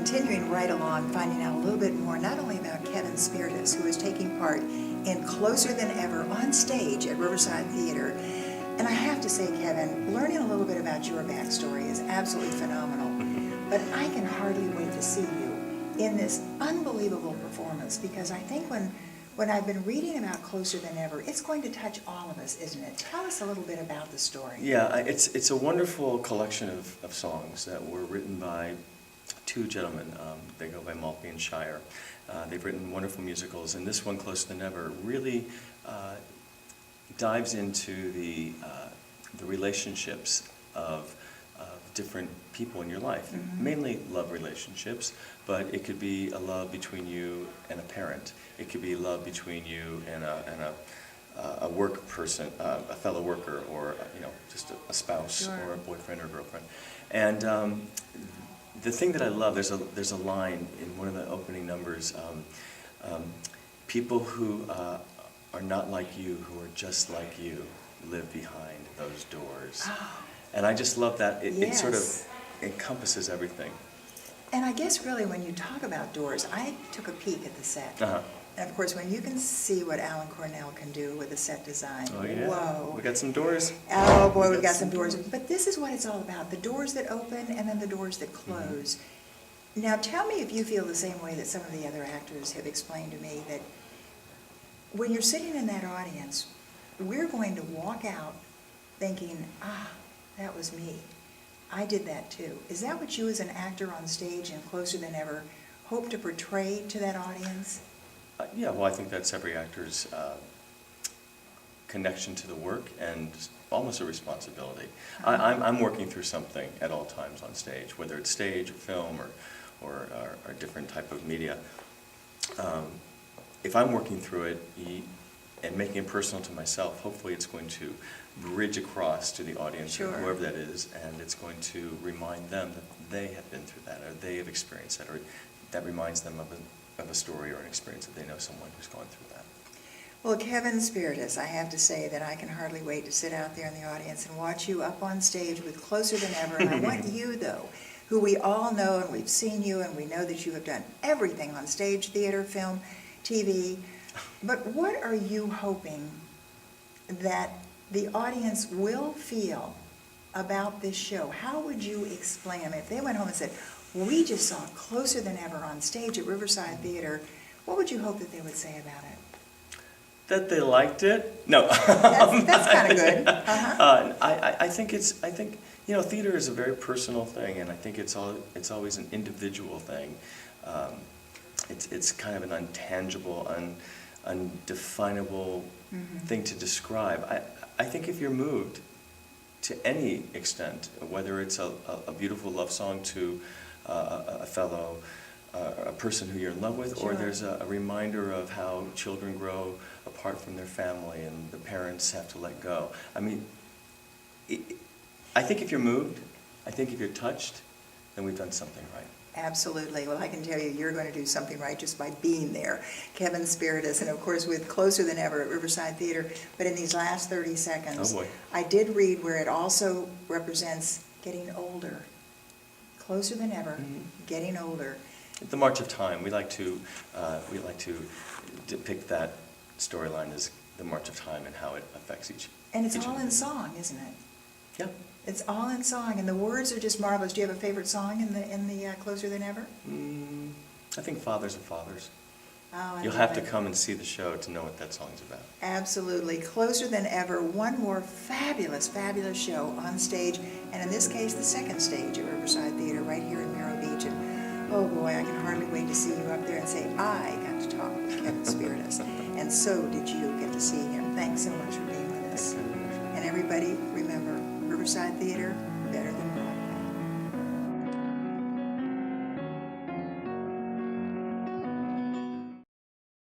continuing right along, finding out a little bit more, not only about Kevin Spirtas, who is taking part in Closer Than Ever on stage at Riverside Theatre. And I have to say, Kevin, learning a little bit about your backstory is absolutely phenomenal. But I can hardly wait to see you in this unbelievable performance, because I think when I've been reading about Closer Than Ever, it's going to touch all of us, isn't it? Tell us a little bit about the story. Yeah, it's a wonderful collection of songs that were written by two gentlemen. They go by Maltby and Shire. They've written wonderful musicals, and this one, Closer Than Ever, really dives into the relationships of different people in your life, mainly love relationships, but it could be a love between you and a parent. It could be love between you and a work person, a fellow worker, or just a spouse, Sure. or a boyfriend or girlfriend. And the thing that I love, there's a line in one of the opening numbers, people who are not like you, who are just like you, live behind those doors. Oh. And I just love that. It sort of Yes. encompasses everything. And I guess really when you talk about doors, I took a peek at the set. Uh-huh. And of course, when you can see what Alan Cornell can do with the set design, Oh yeah. whoa. We got some doors. Oh boy, we've got some doors. But this is what it's all about, the doors that open and then the doors that close. Now tell me if you feel the same way that some of the other actors have explained to me, that when you're sitting in that audience, we're going to walk out thinking, that was me. I did that too. Is that what you as an actor on stage and Closer Than Ever hope to portray to that audience? Yeah, well, I think that's every actor's connection to the work and almost a responsibility. I'm working through something at all times on stage, whether it's stage or film or different type of media. If I'm working through it and making it personal to myself, hopefully it's going to bridge across to the audience, Sure. or whoever that is, and it's going to remind them that they have been through that, or they have experienced that, or that reminds them of a story or an experience that they know someone who's gone through that. Well, Kevin Spirtas, I have to say that I can hardly wait to sit out there in the audience and watch you up on stage with Closer Than Ever. And I want you, though, who we all know and we've seen you and we know that you have done everything on stage, theater, film, TV. But what are you hoping that the audience will feel about this show? How would you explain them if they went home and said, we just saw Closer Than Ever on stage at Riverside Theatre? What would you hope that they would say about it? That they liked it? No. That's kind of good. Uh-huh. I think theater is a very personal thing, and I think it's always an individual thing. It's kind of an intangible, undefinable thing to describe. I think if you're moved to any extent, whether it's a beautiful love song to a fellow, a person who you're in love with, Sure. or there's a reminder of how children grow apart from their family and the parents have to let go. I mean, I think if you're moved, I think if you're touched, then we've done something right. Absolutely. Well, I can tell you, you're going to do something right just by being there. Kevin Spirtas, and of course with Closer Than Ever at Riverside Theatre. But in these last 30 seconds, Oh boy. I did read where it also represents getting older. Closer Than Ever, getting older. The March of Time. We like to depict that storyline as the March of Time and how it affects each. And it's each all in individual. song, isn't it? Yeah. It's all in song, and the words are just marvelous. Do you have a favorite song in the Closer Than Ever? I think Fathers are Fathers. Oh, I You'll love have to it. come and see the show to know what that song's about. Absolutely. Closer Than Ever, one more fabulous, fabulous show on stage, and in this case, the second stage at Riverside Theatre right here in Merrill Beach. And oh boy, I can hardly wait to see you up there and say, I got to talk with Kevin Spirtas. And so did you get to see him. Thanks so much for being with us. And everybody, remember, Riverside Theatre,